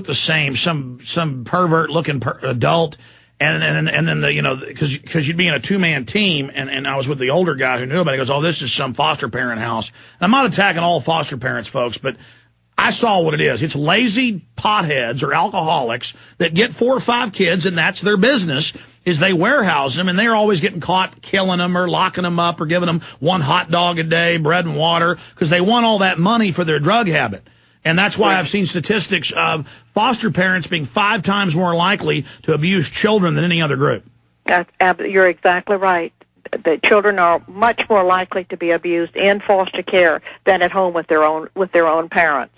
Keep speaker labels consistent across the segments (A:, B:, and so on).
A: the same, some pervert looking adult. And then because you'd be in a 2-man team, and I was with the older guy who knew about it. He goes, "Oh, this is some foster parent house." And I'm not attacking all foster parents, folks, but I saw what it is. It's lazy potheads or alcoholics that get 4 or 5 kids, and that's their business, is they warehouse them, and they're always getting caught killing them or locking them up or giving them 1 hot dog a day, bread and water, because they want all that money for their drug habit. And that's why I've seen statistics of foster parents being 5 times more likely to abuse children than any other group.
B: You're exactly right. The children are much more likely to be abused in foster care than at home with their own parents.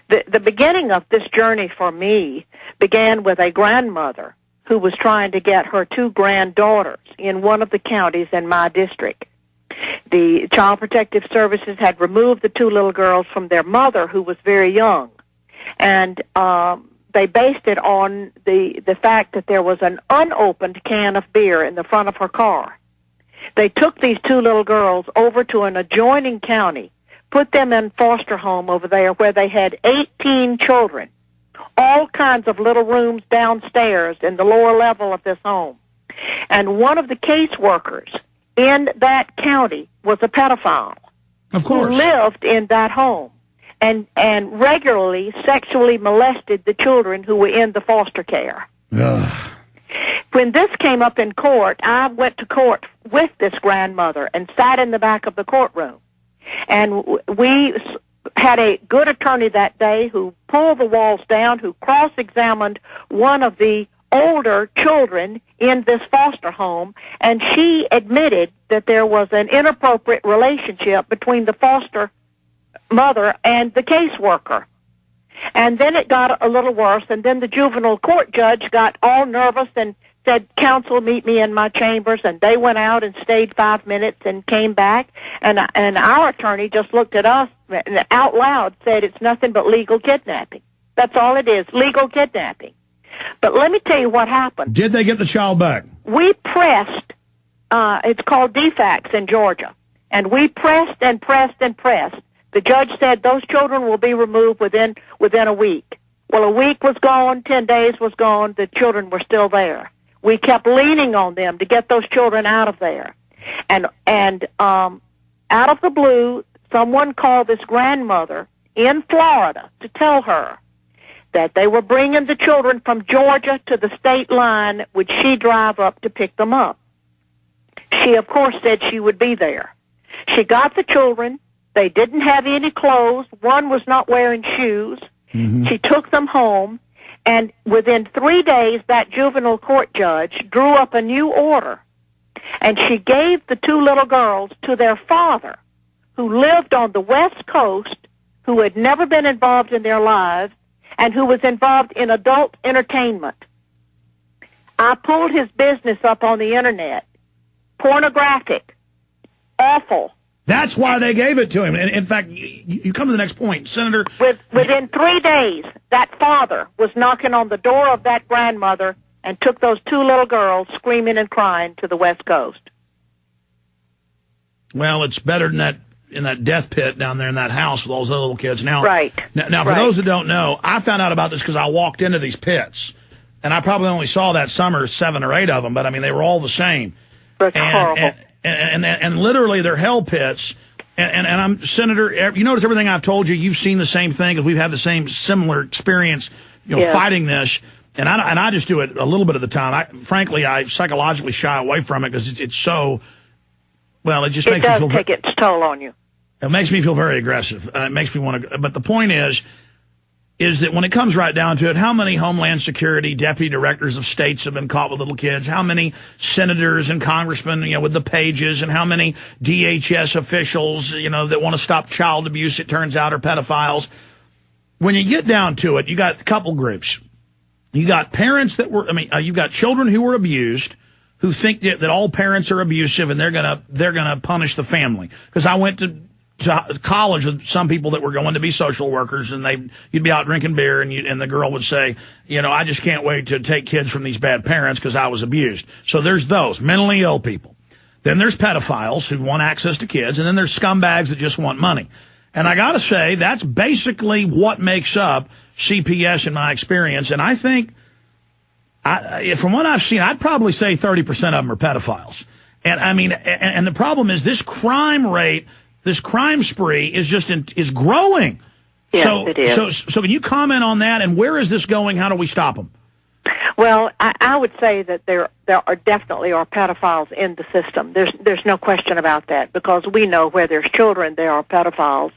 B: The beginning of this journey for me began with a grandmother who was trying to get her 2 granddaughters in one of the counties in my district. The Child Protective Services had removed the 2 little girls from their mother, who was very young, and they based it on the fact that there was an unopened can of beer in the front of her car. They took these 2 little girls over to an adjoining county, put them in foster home over there where they had 18 children, all kinds of little rooms downstairs in the lower level of this home. And one of the caseworkers in that county was a pedophile.
A: Of course.
B: Who lived in that home and regularly sexually molested the children who were in the foster care.
A: Ugh.
B: When this came up in court, I went to court with this grandmother and sat in the back of the courtroom. And we had a good attorney that day who pulled the walls down, who cross-examined one of the older children in this foster home, and she admitted that there was an inappropriate relationship between the foster mother and the caseworker. And then it got a little worse, and then the juvenile court judge got all nervous and said, "Counsel, meet me in my chambers," and they went out and stayed 5 minutes and came back, and our attorney just looked at us and out loud said, "It's nothing but legal kidnapping. That's all it is, legal kidnapping." But let me tell you what happened.
A: Did they get the child back?
B: We pressed, it's called DFACS in Georgia, and we pressed and pressed and pressed. The judge said those children will be removed within a week. Well, a week was gone, 10 days was gone, the children were still there. We kept leaning on them to get those children out of there. And out of the blue, someone called this grandmother in Florida to tell her that they were bringing the children from Georgia to the state line. Would she drive up to pick them up? She, of course, said she would be there. She got the children. They didn't have any clothes. One was not wearing shoes. Mm-hmm. She took them home, and within 3 days, that juvenile court judge drew up a new order, and she gave the 2 little girls to their father, who lived on the West Coast, who had never been involved in their lives, and who was involved in adult entertainment. I pulled his business up on the Internet. Pornographic. Awful.
A: That's why they gave it to him. And in fact, you come to the next point, Senator.
B: Within 3 days, that father was knocking on the door of that grandmother and took those 2 little girls screaming and crying to the West Coast.
A: Well, it's better than that in that death pit down there in that house with all those little kids. Now,
B: right.
A: Now, for those that don't know, I found out about this because I walked into these pits, and I probably only saw that summer 7 or 8 of them, but I mean they were all the same.
B: That's horrible.
A: And literally they're hell pits. And I'm Senator. You notice everything I've told you. You've seen the same thing because we've had the same similar experience, fighting this. And I just do it a little bit of the time. Frankly, I psychologically shy away from it because it's so. Well, it just makes me feel.
B: It does take its toll on you.
A: It makes me feel very aggressive. It makes me want to. But the point is that when it comes right down to it, how many Homeland Security deputy directors of states have been caught with little kids? How many senators and congressmen, with the pages, and how many DHS officials, that want to stop child abuse, it turns out, are pedophiles? When you get down to it, you got a couple groups. You got parents you've got children who were abused, who think that all parents are abusive and they're gonna punish the family. Because I went to college with some people that were going to be social workers, and you'd be out drinking beer, and the girl would say, I just can't wait to take kids from these bad parents because I was abused. So there's those mentally ill people. Then there's pedophiles who want access to kids, and then there's scumbags that just want money. And I got to say, that's basically what makes up CPS in my experience, and I think, from what I've seen, I'd probably say 30% of them are pedophiles. And I mean, and the problem is this crime rate, this crime spree is growing.
B: Yes, it is.
A: So can you comment on that? And where is this going? How do we stop them?
B: Well, I would say that there are definitely pedophiles in the system. There's no question about that, because we know where there's children, there are pedophiles.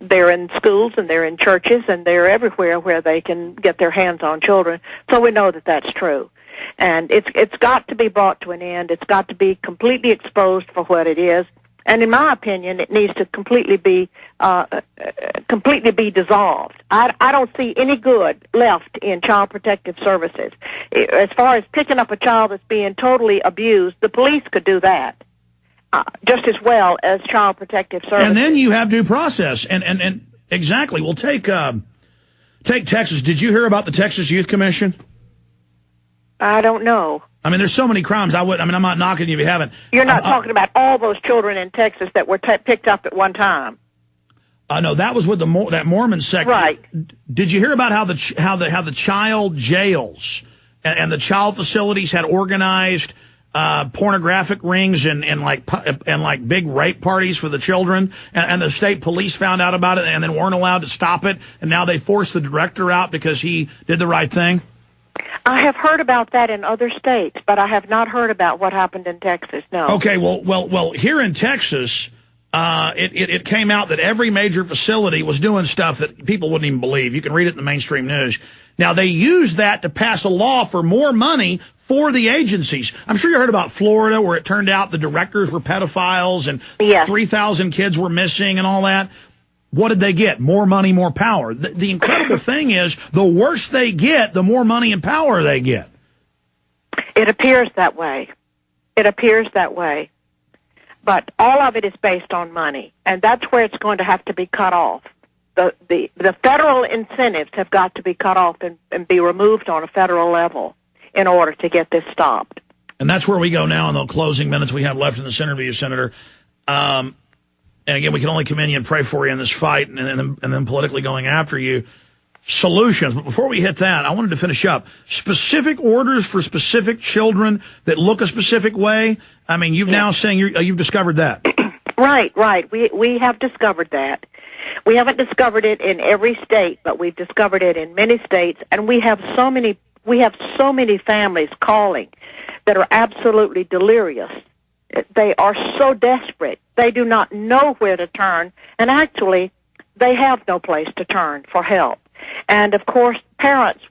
B: They're in schools and they're in churches and they're everywhere where they can get their hands on children. So we know that that's true. And it's got to be brought to an end. It's got to be completely exposed for what it is. And in my opinion, it needs to completely be dissolved. I don't see any good left in Child Protective Services. As far as picking up a child that's being totally abused, the police could do that just as well as Child Protective Services.
A: And then you have due process. And exactly. We'll take Texas. Did you hear about the Texas Youth Commission?
B: I don't know.
A: I mean, there's so many crimes. I'm not knocking you if you haven't.
B: You're not talking about all those children in Texas that were picked up at one time.
A: No, that was with that Mormon sect.
B: Right.
A: Did you hear about how the child jails and the child facilities had organized pornographic rings and like big rape parties for the children, and the state police found out about it and then weren't allowed to stop it, and now they forced the director out because he did the right thing?
B: I have heard about that in other states, but I have not heard about what happened in Texas, no.
A: Okay, well, here in Texas, it came out that every major facility was doing stuff that people wouldn't even believe. You can read it in the mainstream news. Now, they used that to pass a law for more money for the agencies. I'm sure you heard about Florida, where it turned out the directors were pedophiles and 3,000 kids were missing and all that. What did they get? More money, more power. The incredible thing is, the worse they get, the more money and power they get.
B: It appears that way. It appears that way. But all of it is based on money, and that's where it's going to have to be cut off. The federal incentives have got to be cut off and be removed on a federal level in order to get this stopped.
A: And that's where we go now in the closing minutes we have left in this interview, Senator. And again, we can only commend you and pray for you in this fight and then politically going after you. Solutions. But before we hit that, I wanted to finish up. Specific orders for specific children that look a specific way. I mean, you've now saying you've discovered that.
B: Right. We have discovered that. We haven't discovered it in every state, but we've discovered it in many states, and we have so many families calling that are absolutely delirious. They are so desperate. They do not know where to turn, and actually, they have no place to turn for help. And, of course, parents,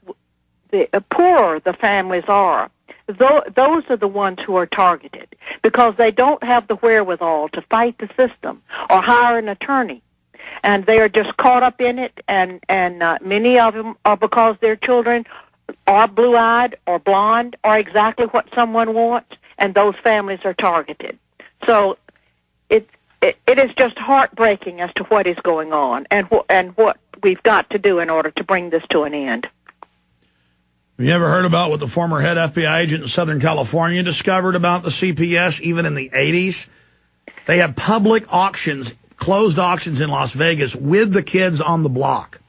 B: the poorer the families are, those are the ones who are targeted because they don't have the wherewithal to fight the system or hire an attorney. And they are just caught up in it, and many of them are because their children are blue-eyed or blonde or exactly what someone wants, and those families are targeted. So it is just heartbreaking as to what is going on and what we've got to do in order to bring this to an end.
A: Have you ever heard about what the former head FBI agent in Southern California discovered about the CPS, even in the 80s? They have public auctions, closed auctions in Las Vegas with the kids on the block.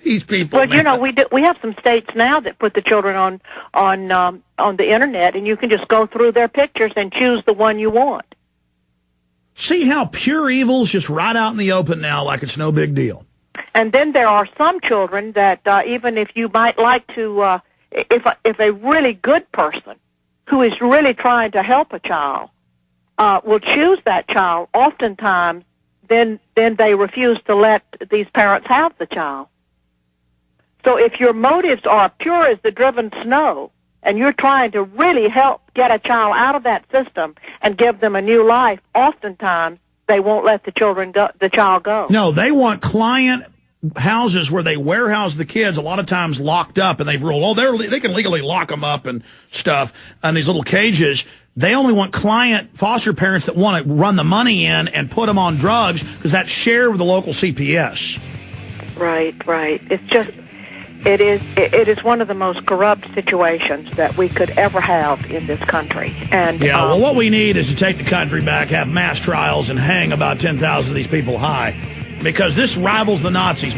A: These people.
B: Well, man. We have some states now that put the children on the internet, and you can just go through their pictures and choose the one you want.
A: See how pure evil's just right out in the open now, like it's no big deal.
B: And then there are some children that even if you might like to, if a really good person who is really trying to help a child will choose that child, oftentimes then they refuse to let these parents have the child. So if your motives are pure as the driven snow, and you're trying to really help get a child out of that system and give them a new life, oftentimes they won't let the child go.
A: No, they want client houses where they warehouse the kids, a lot of times locked up, and they've ruled, they can legally lock them up and stuff in these little cages. They only want client foster parents that want to run the money in and put them on drugs because that's shared with the local CPS.
B: Right. It's just... It is one of the most corrupt situations that we could ever have in this country. And
A: well, what we need is to take the country back, have mass trials, and hang about 10,000 of these people high. because this rivals the Nazis.